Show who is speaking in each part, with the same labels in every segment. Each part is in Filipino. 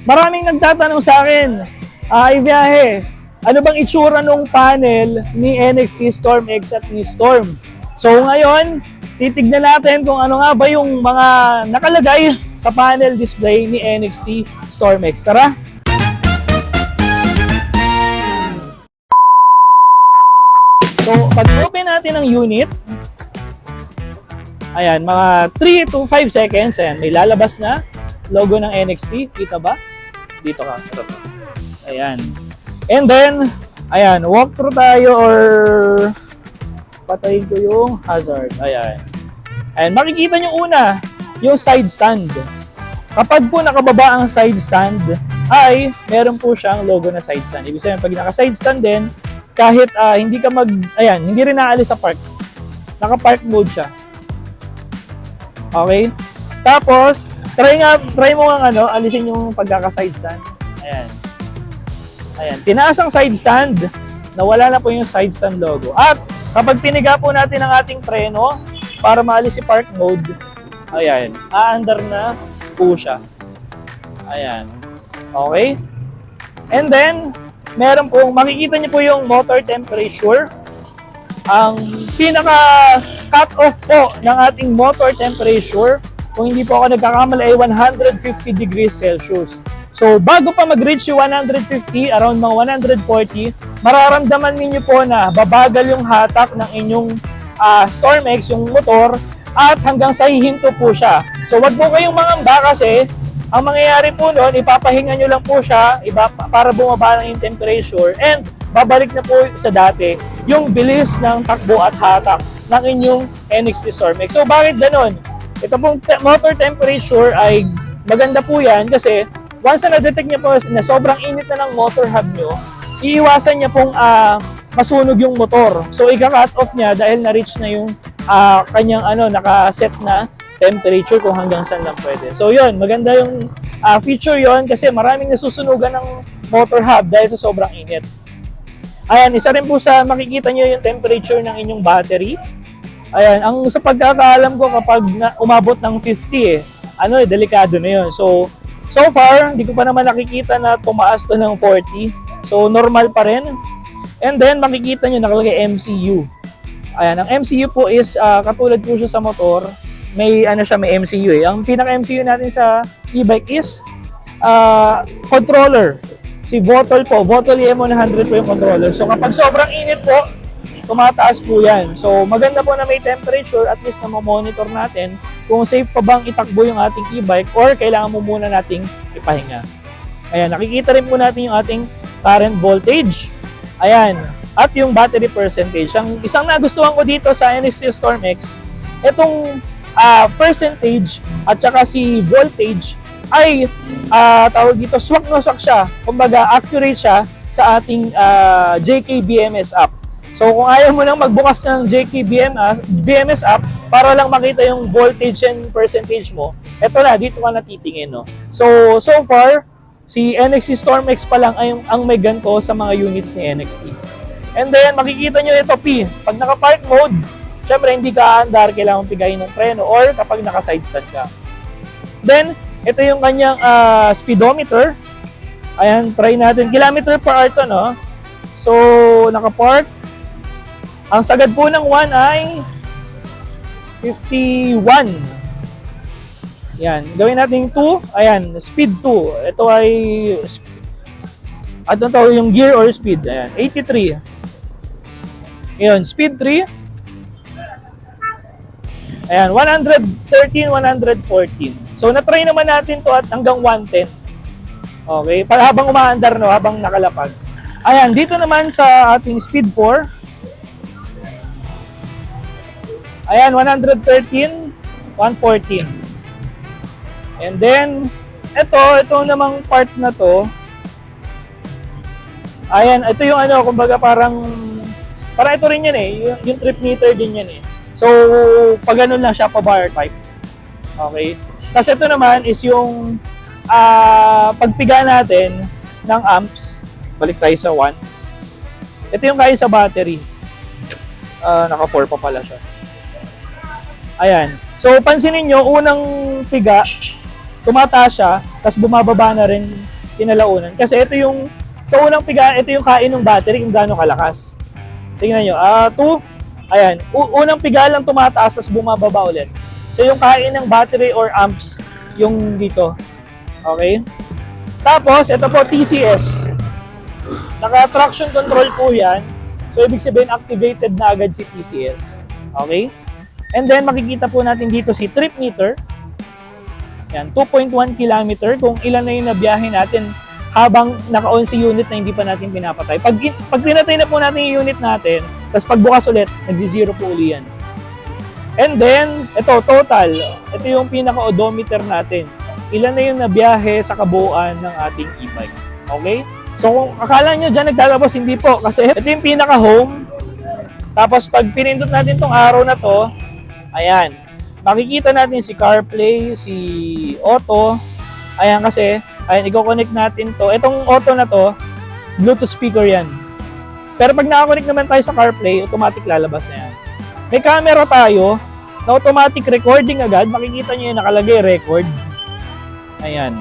Speaker 1: Maraming nagtatanong sa akin, Ibiyahe, ano bang itsura nung panel ni NXT Storm X at ni Storm? So ngayon, titignan natin kung ano nga ba yung mga nakalagay sa panel display ni NXT Storm X. Tara! So, pag-open natin ang unit, ayan, mga 3 to 5 seconds, ayan, may lalabas na logo ng NXT. Kita ba? Dito ka. Ito. Ayan. And then, ayan, walkthrough tayo or patayin ko yung hazard. Ayan. And makikita nyo una, yung side stand. Kapag po nakababa ang side stand, ay meron po siyang logo na side stand. Ibig sabihin, pag naka-side stand din, kahit hindi ka ayan, hindi rin naalis sa park. Naka-park mode siya. Okay? Tapos, try mo ang alisin yung pagkaka-side stand. Ayan. Ayan. Tinaas ang side stand, nawala na po yung side stand logo. At kapag piniga po natin ang ating preno para maalis si park mode, ayan, aandar na po siya. Ayan. Okay? And then, meron po, makikita niyo po yung motor temperature. Ang pinaka cut-off po ng ating motor temperature, kung hindi po ako nagkakamali, ay 150 degrees Celsius. So, bago pa mag-reach yung 150, around mga 140, mararamdaman ninyo po na babagal yung hatak ng inyong Storm X, yung motor, at hanggang sa hihinto po siya. So, wag po kayong mangamba kasi ang mangyayari po noon, ipapahinga nyo lang po siya para bumaba ng yung temperature and babalik na po sa dati yung bilis ng takbo at hatak ng inyong NXT Storm X. So, bakit ganon? Ito pong motor temperature ay maganda po yan kasi once na na-detect niya po na sobrang init na ng motor hub nyo, iiwasan niya pong masunog yung motor. So, ika-cut off niya dahil na-reach na yung kanyang naka-set na temperature kung hanggang saan lang pwede. So, yun, maganda yung feature yon kasi maraming nasusunugan ng motor hub dahil sa sobrang init. Ayan, isa rin po sa makikita nyo yung temperature ng inyong battery. Ayan, ang sa pagkakaalam ko kapag umabot ng 50 delikado na yun. So far, hindi ko pa naman nakikita na tumaas to ng 40. So, normal pa rin. And then, makikita nyo nakalagay MCU. Ayan, ang MCU po is, katulad po siya sa motor, may may MCU eh. Ang pinaka-MCU natin sa e-bike is, controller. Si Votol po, Votol EM100 po yung controller. So, kapag sobrang init po, tumataas po yan. So, maganda po na may temperature, at least na monitor natin kung safe pa bang itakbo yung ating e-bike or kailangan mo muna nating ipahinga. Ayan, nakikita rin po natin yung ating current voltage. Ayan, at yung battery percentage. Ang isang nagustuhan ko dito sa NXT Storm X, itong percentage at saka si voltage ay tawag dito, swak na swak siya. Kumbaga, accurate siya sa ating JK BMS app. So kung ayaw mo nang magbukas ng JK BMS app para lang makita yung voltage and percentage mo, eto na, dito ka natitingin. No? So far, si NXT Storm X pa lang ay ang may ganito sa mga units ni NXT. And then, makikita nyo ito, P. Pag naka-park mode, syempre hindi ka aandar, kailangan pigayin ng preno or kapag naka-side stand ka. Then, ito yung kanyang speedometer. Ayan, try natin. Kilometer per hour to, no? So, naka-park. Ang sagad po ng 1 ay 51. Yan. Gawin natin 2. Ayan, speed 2. Ito ay yung gear or speed. Ayan, 83. Ngayon, speed 3. Ayan, 113, 114. So, na-try naman natin to at hanggang 110. Okay? Para habang umaandar, no? Habang nakalapag. Ayan, dito naman sa ating speed 4. Ayan, 113, 114. And then, ito namang part na to. Ayan, ito yung kumbaga parang ito rin yan eh. Yung trip meter din yan eh. So, pag ganun lang siya, pa-bar type. Okay? Tapos ito naman is yung pagpiga natin ng amps. Balik tayo sa 1. Ito yung kaya sa battery. Naka 4 pa pala siya. Ayan. So, pansinin nyo, unang piga, tumataas siya, tapos bumababa na rin kinalaunan. Kasi ito yung, sa unang piga, ito yung kain ng battery kung gaano kalakas. Tingnan nyo, 2, ayan, unang piga lang tumataas, tapos bumababa ulit. So yung kain ng battery or amps, yung dito. Okay? Tapos, ito po, TCS. Naka-traction control po yan. So, ibig sabihin, activated na agad si TCS. Okay? And then, makikita po natin dito si trip meter. Yan, 2.1 kilometer. Kung ilan na yung nabiyahe natin habang naka-on si unit na hindi pa natin pinapatay. Pag pinatay na po natin yung unit natin, tapos pagbukas ulit, nagzi-zero po uli yan. And then, ito, total. Ito yung pinaka-odometer natin. Ilan na yung nabiyahe sa kabuuan ng ating e-bike. Okay? So, kung akala nyo dyan nagtatapos, hindi po. Kasi ito yung pinaka-home. Tapos, pag pinindot natin tong arrow na to, ayan. Makikita natin si CarPlay, si Auto. Ayan kasi, ayan, i-connect natin to. Itong Auto na to, Bluetooth speaker yan. Pero pag nakakonect naman tayo sa CarPlay, automatic lalabas na yan. May camera tayo, na automatic recording agad. Makikita nyo yung nakalagay record. Ayan.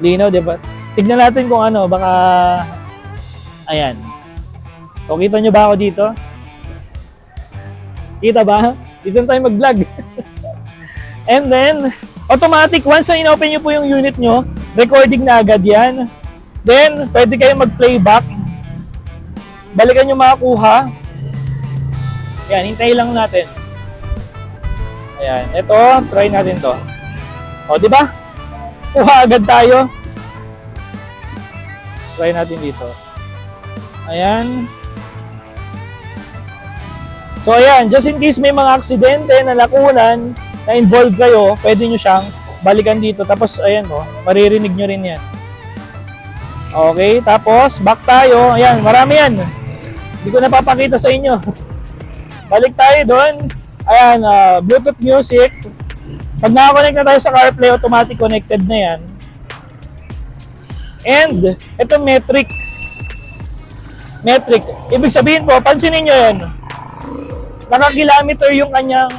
Speaker 1: Lino, diba? Tignan natin kung ano, baka... Ayan. So, kita nyo ba ako dito? Kita ba? Dito na tayo mag-vlog. And then, automatic, once na in-open nyo po yung unit nyo, recording na agad yan. Then, pwede kayo mag-playback. Balikan nyo makakuha. Ayan, hintayin lang natin. Ayan, ito, try natin to. O, di ba? Kuha agad tayo. Try natin dito. Ayan. So, ayan. Just in case may mga aksidente na lakunan, na involved kayo, pwede nyo siyang balikan dito. Tapos, ayan o. Maririnig nyo rin yan. Okay. Tapos, back tayo. Ayan. Marami yan. Hindi ko napapakita sa inyo. Balik tayo doon. Ayan. Bluetooth music. Pag nakakonect na tayo sa CarPlay, automatic connected na yan. And, ito metric. Metric. Ibig sabihin po, pansinin nyo yan. Naka-kilometer yung kanyang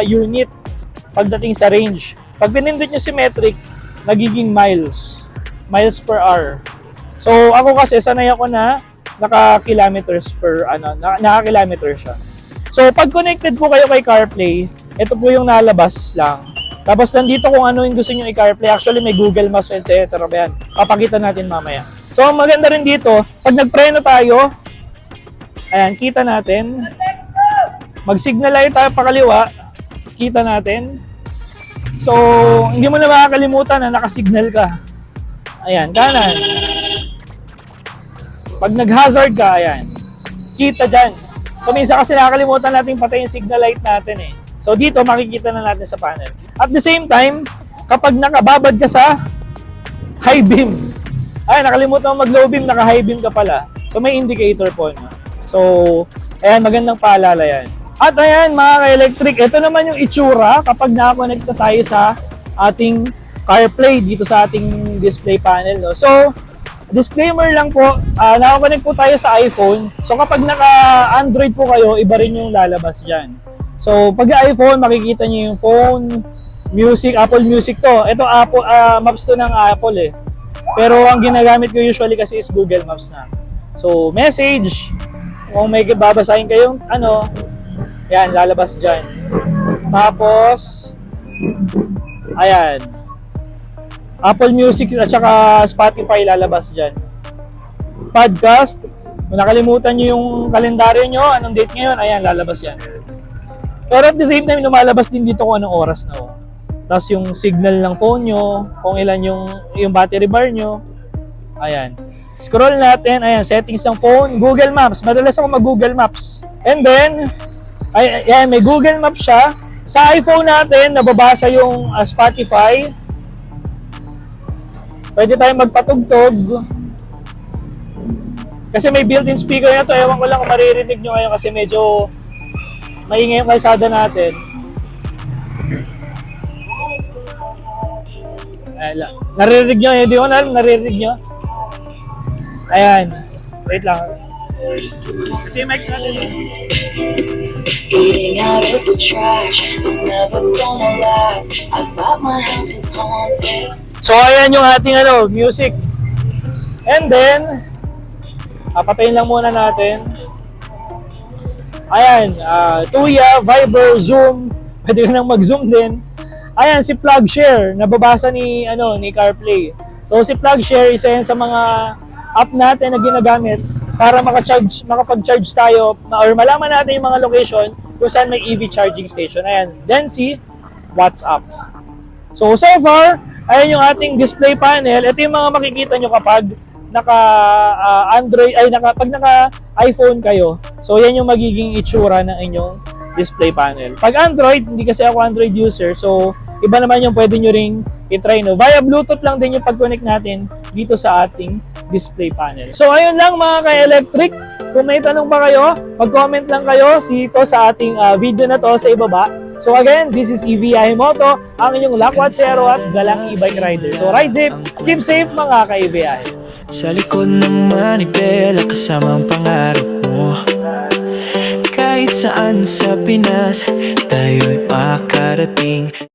Speaker 1: unit pagdating sa range. Pag pinindot nyo si metric, nagiging miles. Miles per hour. So, ako kasi, sanay ako na naka-kilometers per, naka-kilometer siya. So, pag connected po kayo kay CarPlay, ito po yung nalabas lang. Tapos nandito kung ano yung gusto nyo i-CarPlay. Actually, may Google Maps, etc. Yan. Papakita natin mamaya. So, ang maganda rin dito, pag nagpreno tayo, ayan, kita natin. Mag-signal light tayo pakaliwa, kita natin. So, hindi mo na makakalimutan na nakasignal ka. Ayan, kanan. Pag nag-hazard ka, ayan, kita dyan. So, minsan kasi nakakalimutan natin patay yung signal light natin eh. So, dito makikita na natin sa panel. At the same time, kapag nakababad ka sa high beam, ay, nakalimutan mo mag-low beam, naka-high beam ka pala. So, may indicator po. No? So, ayan, magandang paalala yan. At ayan, mga ka-electric, ito naman yung itsura kapag nakakonect na tayo sa ating CarPlay dito sa ating display panel. No? So, disclaimer lang po, nakakonect po tayo sa iPhone. So, kapag naka-Android po kayo, iba rin yung lalabas dyan. So, pag iPhone, makikita nyo yung phone, music, Apple Music to. Ito, Apple, maps to ng Apple eh. Pero ang ginagamit ko usually kasi is Google Maps na. So, message, kung may babasahin kayong yan, lalabas dyan. Tapos, ayan, Apple Music at saka Spotify lalabas dyan. Podcast, kung nakalimutan nyo yung kalendaryo nyo, anong date ngayon, ayan, lalabas yan. Pero at the same time, lumalabas din dito kung anong oras na. Tapos yung signal ng phone nyo, kung ilan yung battery bar nyo. Ayan. Scroll natin. Ayan, settings ng phone. Google Maps. Madalas ako mag-Google Maps. And then, ayan, may Google Maps siya. Sa iPhone natin, nababasa yung Spotify. Pwede tayong magpatugtog. Kasi may built-in speaker na to. Ewan ko lang kung maririnig nyo ngayon kasi medyo maingay yung kalsada natin. Naririnig nyo? Hindi ko alam. Naririnig nyo? Ayan. Wait lang. Ito yung mic natin. Eating out of the trash, it's never gonna last. I thought my house was haunted. So ayan yung ating music. And then, patayin lang muna natin. Ayan, Tuya, Viber, Zoom, pwede ka nang mag-zoom din. Ayan, si PlugShare, nababasa ni CarPlay. So si PlugShare, isa yan sa mga app natin na ginagamit para makapag-charge tayo or malaman natin yung mga location kung saan may EV charging station. Ayan, then si WhatsApp. So far, ayan yung ating display panel. Ito yung mga makikita nyo kapag pag naka iPhone kayo. So yan yung magiging itsura ng inyong display panel. Pag Android, hindi kasi ako Android user, so iba naman yung pwede nyo ring i-try, no? Via Bluetooth lang din yung pag-connect natin dito sa ating display panel. So ayun lang mga ka-electric. Kung may tanong pa kayo, mag-comment lang kayo dito sa ating video na to sa ibaba. So again, this is EV Moto, ang inyong lakwatsero at galang e-bike rider. So ride safe, keep safe mga ka-EV.
Speaker 2: Sa likod ng manibela kasama ang pangarap mo. Kahit saan sa Pinas, tayo'y makarating.